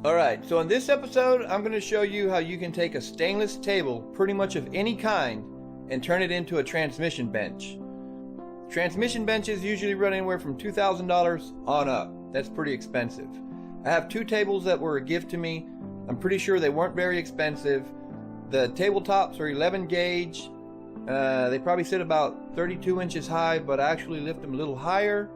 Alright, so in this episode, I'm going to show you how you can take a stainless table, pretty much of any kind, and turn it into a transmission bench. Transmission benches usually run anywhere from $2,000 on up. That's pretty expensive. I have two tables that were a gift to me. I'm pretty sure they weren't very expensive. The tabletops are 11 gauge. They probably sit about 32 inches high, but I actually lift them a little higher.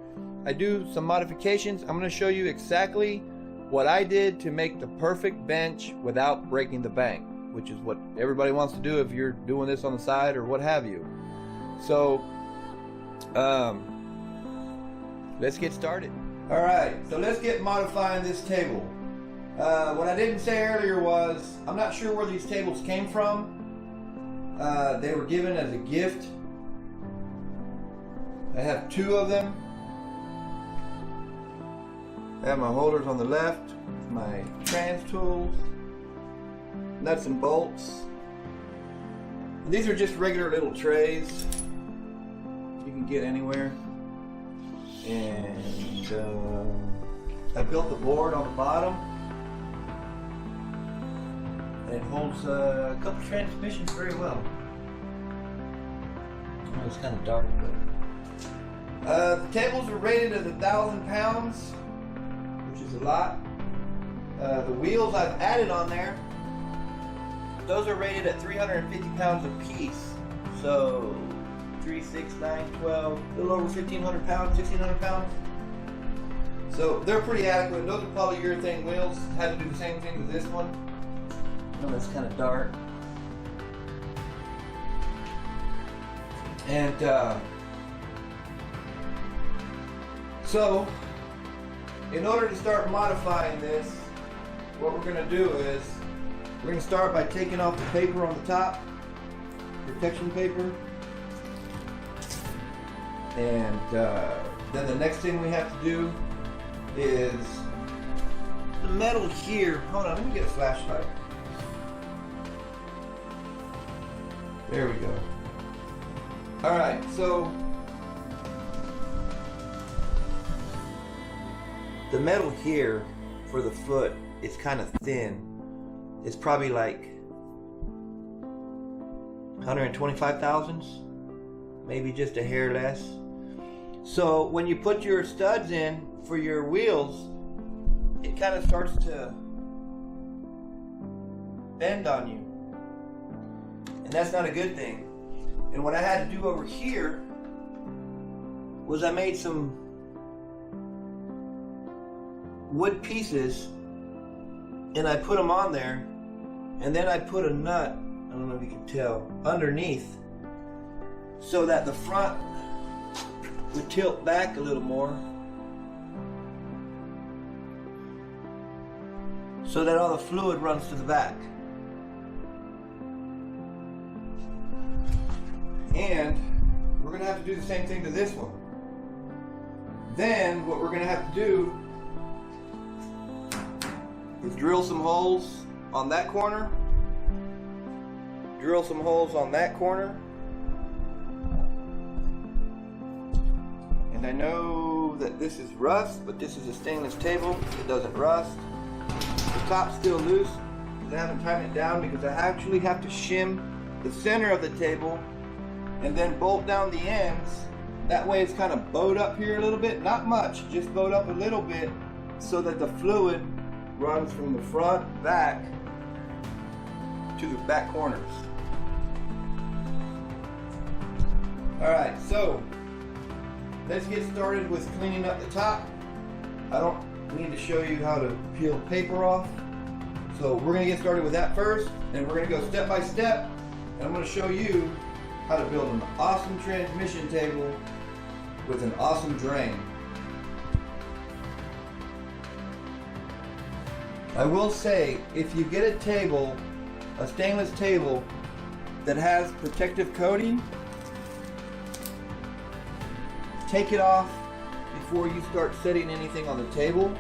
I do some modifications. I'm going to show you exactly what I did to make the perfect bench without breaking the bank, which is what everybody wants to do if you're doing this on the side or what have you. So let's get started. Alright, so let's get modifying this table. What I didn't say earlier was, I'm not sure where these tables came from. They were given as a gift. I have two of them. I have my holders on the left, my trans tools, nuts and bolts. These are just regular little trays you can get anywhere. And I built the board on the bottom. And it holds a couple transmissions very well. Oh, it's kind of dark, but the tables are rated as 1,000 pounds. Which is a lot. The wheels I've added on there, those are rated at 350 pounds a piece. So 3, 6, 9, 12, a little over 1,500 pounds, 1,600 pounds. So they're pretty adequate. Those are probably urethane wheels. Had to do the same thing with this one. Oh, that's kind of dark. And so in order to start modifying this, what we're going to do is we're going to start by taking off the paper on the top, protection paper, and then the next thing we have to do is the metal here. Hold on, let me get a flashlight. There we go. Alright, so the metal here for the foot is kind of thin. It's probably like 125 thousandths, maybe just a hair less. So when you put your studs in for your wheels, it kind of starts to bend on you. And that's not a good thing. And what I had to do over here was I made some wood pieces and I put them on there, and then I put a nut, I don't know if you can tell, underneath so that the front would tilt back a little more so that all the fluid runs to the back. And we're going to have to do the same thing to this one. Then what we're going to have to do is drill some holes on that corner, drill some holes on that corner, and I know that this is rust, but this is a stainless table, it doesn't rust. The top's still loose because I haven't tightened it down, because I actually have to shim the center of the table and then bolt down the ends. That way it's kind of bowed up here a little bit, not much, just bowed up a little bit so that the fluid runs from the front back to the back corners. Alright, so let's get started with cleaning up the top. I don't need to show you how to peel paper off, so we're going to get started with that first, and we're going to go step by step, and I'm going to show you how to build an awesome transmission table with an awesome drain. I will say, if you get a table, a stainless table that has protective coating, take it off before you start setting anything on the table.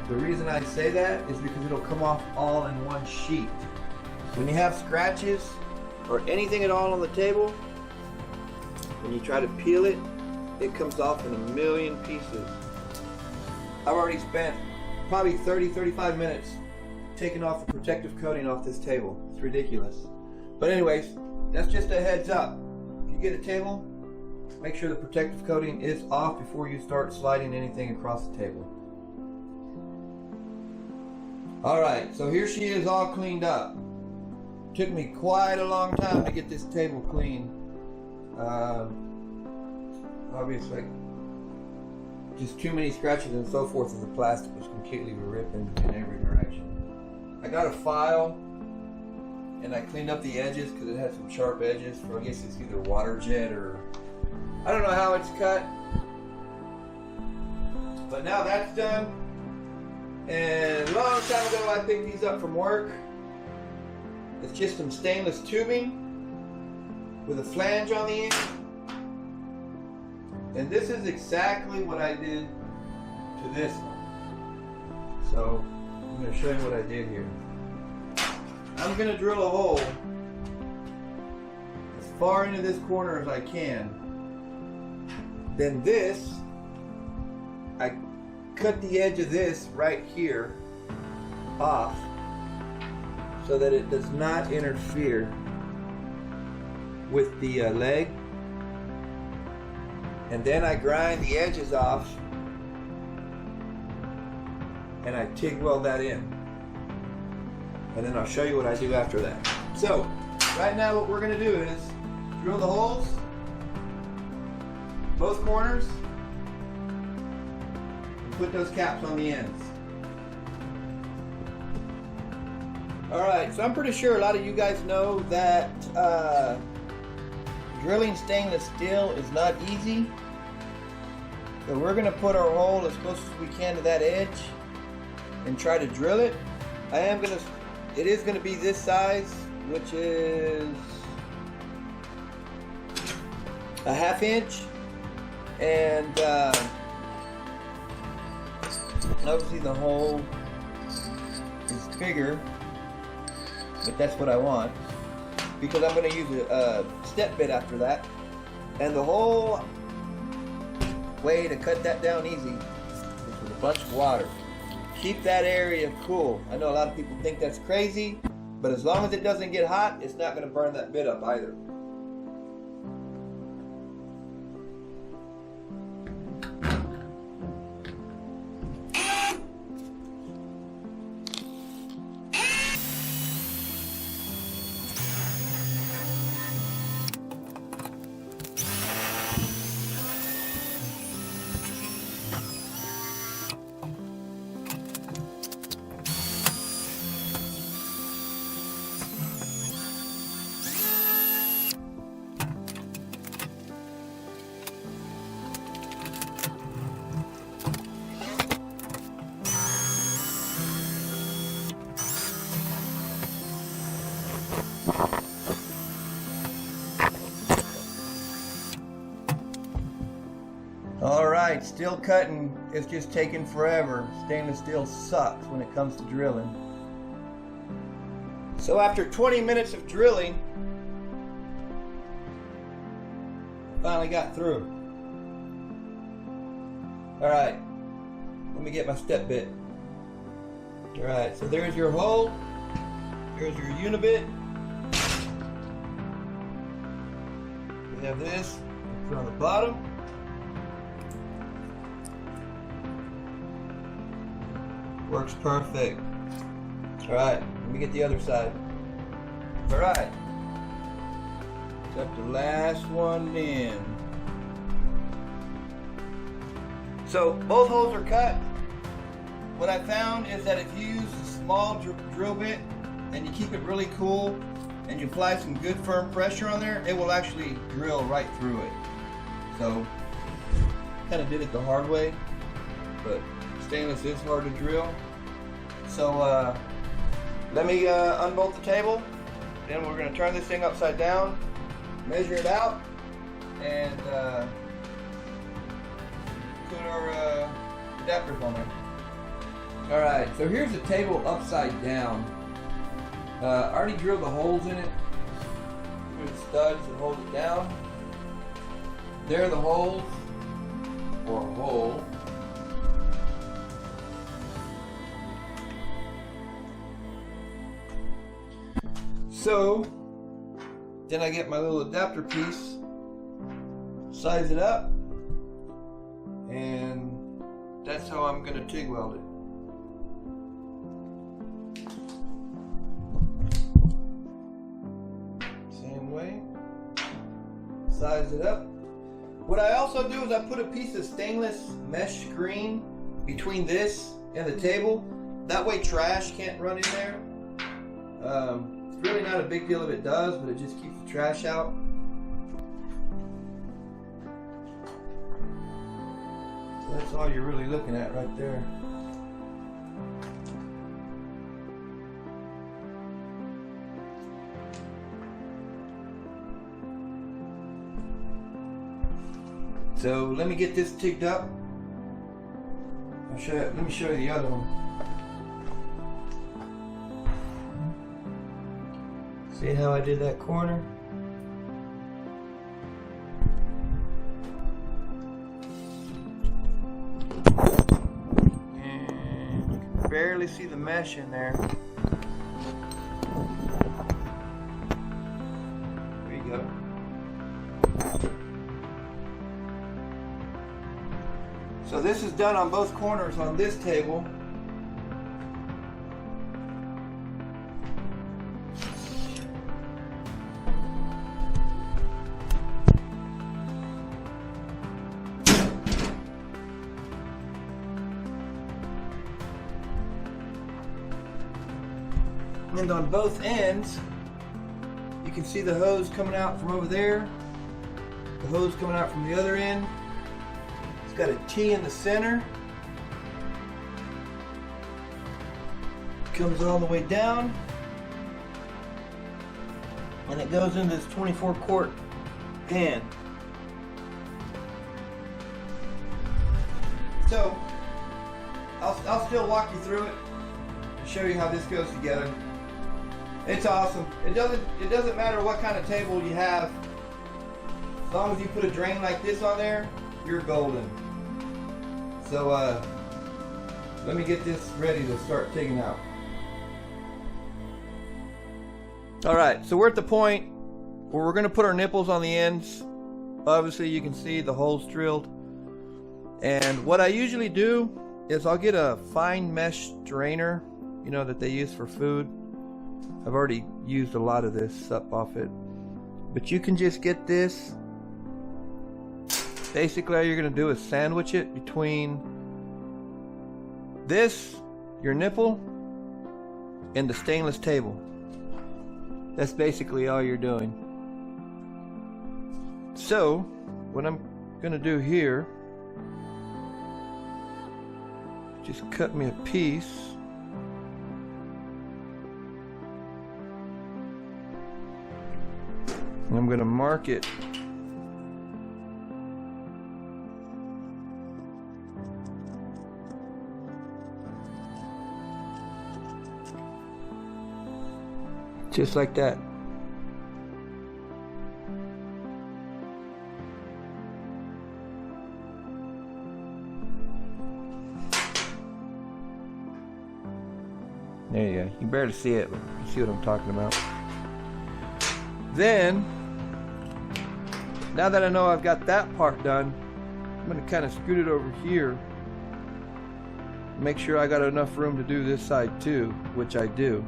The reason I say that is because it'll come off all in one sheet. When you have scratches or anything at all on the table, when you try to peel it, it comes off in a million pieces. I've already spent probably 30-35 minutes taking off the protective coating off this table. It's ridiculous. But anyways, that's just a heads up. If you get a table, make sure the protective coating is off before you start sliding anything across the table. Alright, so here she is all cleaned up. Took me quite a long time to get this table clean. Obviously, just too many scratches and so forth, and the plastic was completely ripping in every direction. I got a file and I cleaned up the edges because it had some sharp edges. I guess it's either water jet or I don't know how it's cut. But now that's done. And a long time ago I picked these up from work. It's just some stainless tubing with a flange on the end. And this is exactly what I did to this one. So I'm going to show you what I did here. I'm going to drill a hole as far into this corner as I can. Then this, I cut the edge of this right here off so that it does not interfere with the leg. And then I grind the edges off and I TIG weld that in. And then I'll show you what I do after that. So, right now what we're going to do is drill the holes, both corners, and put those caps on the ends. Alright, so I'm pretty sure a lot of you guys know that drilling stainless steel is not easy. So we're going to put our hole as close as we can to that edge and try to drill it. It is going to be this size, which is a 1/2 inch. And obviously the hole is bigger, but that's what I want because I'm going to use a step bit after that. And the whole way to cut that down easy is with a bunch of water. Keep that area cool. I know a lot of people think that's crazy, but as long as it doesn't get hot, it's not going to burn that bit up either. Alright, still cutting. It's just taking forever. Stainless steel sucks when it comes to drilling. So after 20 minutes of drilling, I finally got through. Alright, let me get my step bit. Alright, so there's your hole. Here's your unibit. We have this. Put on the bottom. Works perfect. Alright, let me get the other side. Alright. Got the last one in. So both holes are cut. What I found is that if you use a small drill bit and you keep it really cool and you apply some good firm pressure on there, it will actually drill right through it. So, kind of did it the hard way, but stainless is hard to drill. So let me unbolt the table, then we're going to turn this thing upside down, measure it out, and put our adapters on there. Alright, so here's the table upside down. I already drilled the holes in it with the studs that hold it down. There are the holes, or a hole. So then I get my little adapter piece, size it up, and that's how I'm going to TIG weld it. Same way, size it up. What I also do is I put a piece of stainless mesh screen between this and the table. That way trash can't run in there. It's really not a big deal if it does, but it just keeps the trash out. So that's all you're really looking at right there. So let me get this tigged up. Let me show you the other one. See how I did that corner? And you can barely see the mesh in there. There you go. So this is done on both corners on this table. And on both ends, you can see the hose coming out from over there, the hose coming out from the other end. It's got a T in the center. Comes all the way down, and it goes into this 24-quart pan. So I'll still walk you through it and show you how this goes together. It's awesome. It doesn't matter what kind of table you have. As long as you put a drain like this on there, you're golden. So let me get this ready to start taking out. Alright, so we're at the point where we're going to put our nipples on the ends. Obviously you can see the holes drilled. And what I usually do is I'll get a fine mesh drainer, you know, that they use for food. I've already used a lot of this up off it. But you can just get this. Basically all you're going to do is sandwich it between this, your nipple, and the stainless table. That's basically all you're doing. So what I'm going to do here, just cut me a piece. And I'm going to mark it just like that. There you go. You can barely see it, but you see what I'm talking about. Then, now that I know I've got that part done, I'm going to kind of scoot it over here. Make sure I got enough room to do this side too, which I do.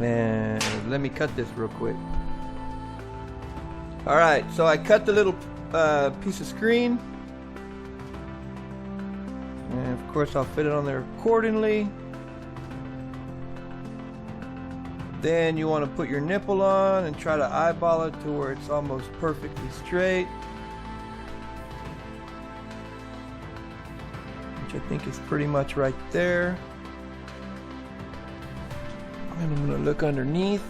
And let me cut this real quick. Alright, so I cut the little piece of screen. And of course I'll fit it on there accordingly. Then you want to put your nipple on and try to eyeball it to where it's almost perfectly straight. Which I think is pretty much right there. And I'm going to look underneath.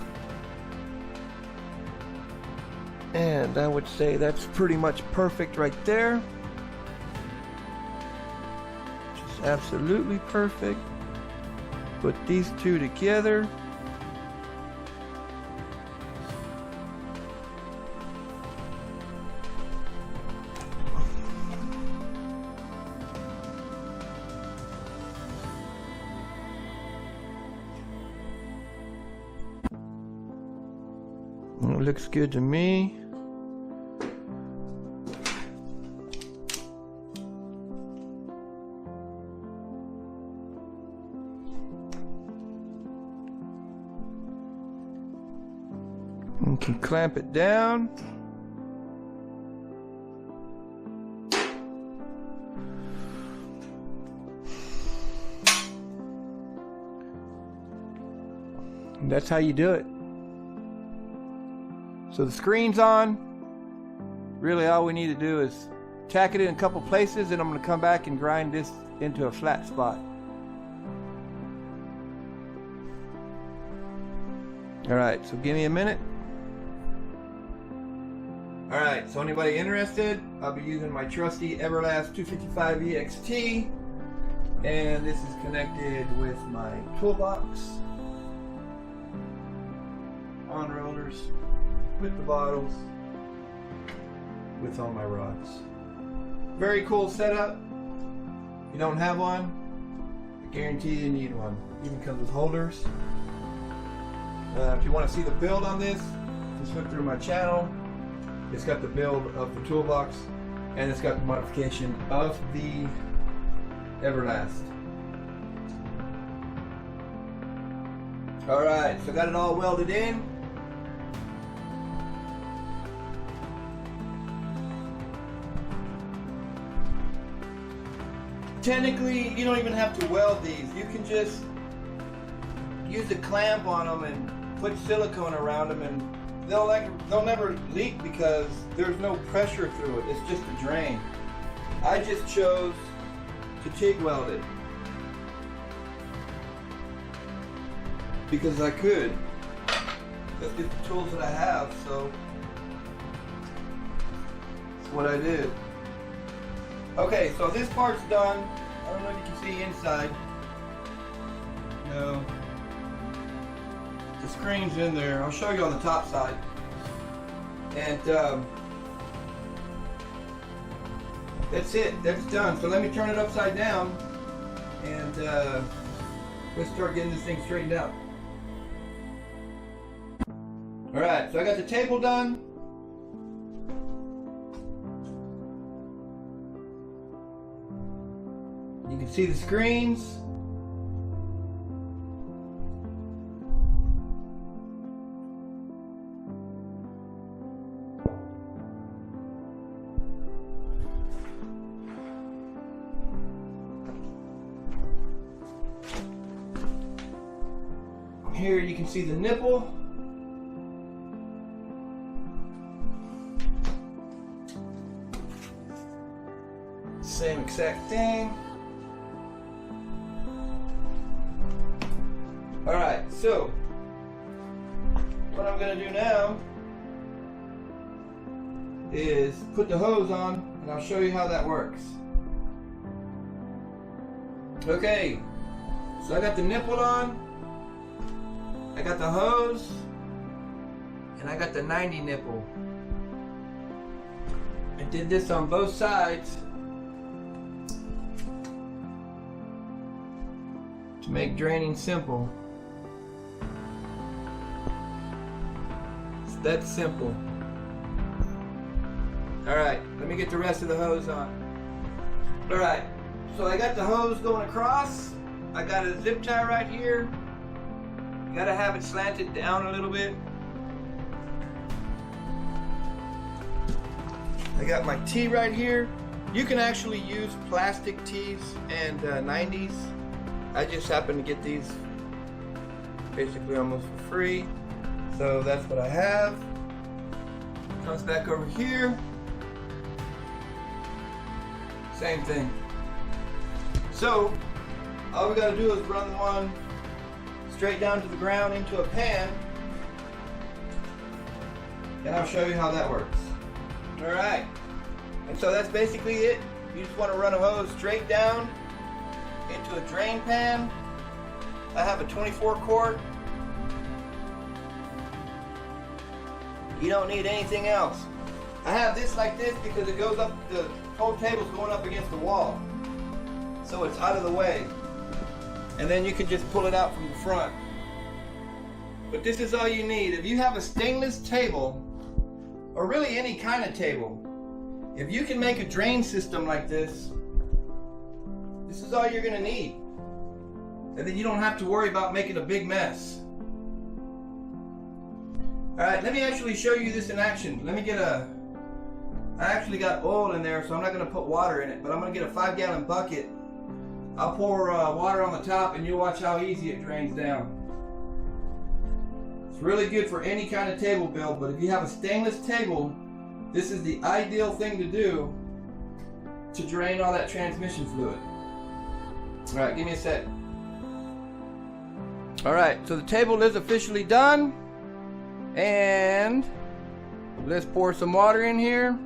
And I would say that's pretty much perfect right there. Just absolutely perfect. Put these two together. It looks good to me. You can clamp it down. And that's how you do it. So the screen's on. Really all we need to do is tack it in a couple places, and I'm going to come back and grind this into a flat spot. Alright, so give me a minute. Alright, so anybody interested, I'll be using my trusty Everlast 255 EXT, and this is connected with my toolbox, on rollers, with the bottles, with all my rods. Very cool setup. If you don't have one, I guarantee you need one. Even comes with holders. If you want to see the build on this, just look through my channel. It's got the build of the toolbox, and it's got the modification of the Everlast. Alright, so got it all welded in. Technically, you don't even have to weld these. You can just use a clamp on them and put silicone around them, and they'll never leak because there's no pressure through it. It's just a drain. I just chose to TIG weld it because I could. That's just the tools that I have, so that's what I did. Okay, so this part's done. I don't know if you can see inside. No. The screen's in there. I'll show you on the top side. And that's it. That's done. So let me turn it upside down, and let's start getting this thing straightened out. Alright, so I got the table done. You can see the screens. Here you can see the nipple. Same exact thing. Alright, so what I'm going to do now is put the hose on, and I'll show you how that works. Okay, so I got the nipple on, I got the hose, and I got the 90 nipple. I did this on both sides to make draining simple. It's that simple. Alright, let me get the rest of the hose on. Alright, so I got the hose going across. I got a zip tie right here. You gotta have it slanted down a little bit. I got my T right here. You can actually use plastic T's and 90s. I just happen to get these basically almost for free. So that's what I have. Comes back over here. Same thing. So all we gotta do is run the one straight down to the ground into a pan, and I'll show you how that works. Alright, and so that's basically it. You just want to run a hose straight down into a drain pan. I have a 24 quart. You don't need anything else. I have this like this because it goes up, the whole table's going up against the wall, so it's out of the way. And then you can just pull it out from the front. But this is all you need. If you have a stainless table, or really any kind of table, if you can make a drain system like this, this is all you're gonna need. And then you don't have to worry about making a big mess. Alright, let me actually show you this in action. Let me get I actually got oil in there, so I'm not gonna put water in it, but I'm gonna get a 5-gallon bucket. I'll pour water on the top and you'll watch how easy it drains down. It's really good for any kind of table build, but if you have a stainless table, this is the ideal thing to do to drain all that transmission fluid. Alright, give me a sec. Alright, so the table is officially done. And let's pour some water in here.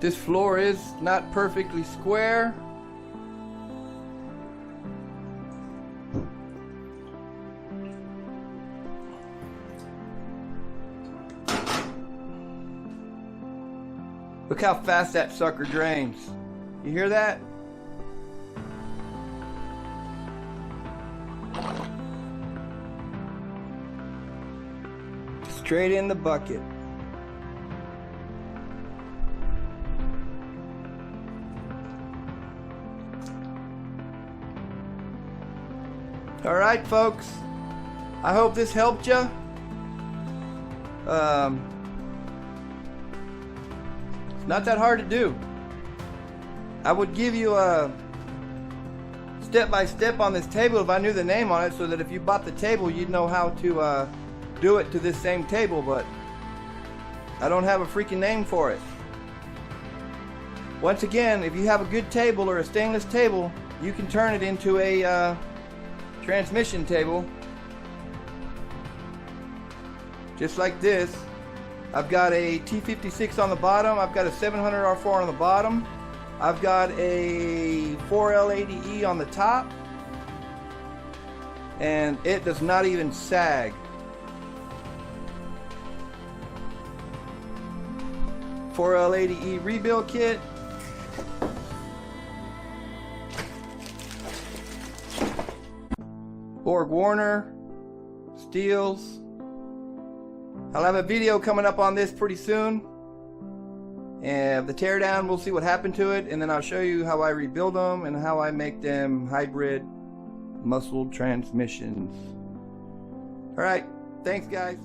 This floor is not perfectly square. Look how fast that sucker drains. You hear that? Straight in the bucket. All right, folks. I hope this helped you. It's not that hard to do. I would give you a step-by-step on this table if I knew the name on it, so that if you bought the table, you'd know how to do it to this same table, but I don't have a freaking name for it. Once again, if you have a good table or a stainless table, you can turn it into a transmission table, just like this. I've got a T56 on the bottom, I've got a 700R4 on the bottom, I've got a 4L80E on the top, and it does not even sag. 4L80E rebuild kit. Borg Warner steels. I'll have a video coming up on this pretty soon. And the teardown, we'll see what happened to it, and then I'll show you how I rebuild them and how I make them hybrid muscle transmissions. Alright, thanks guys.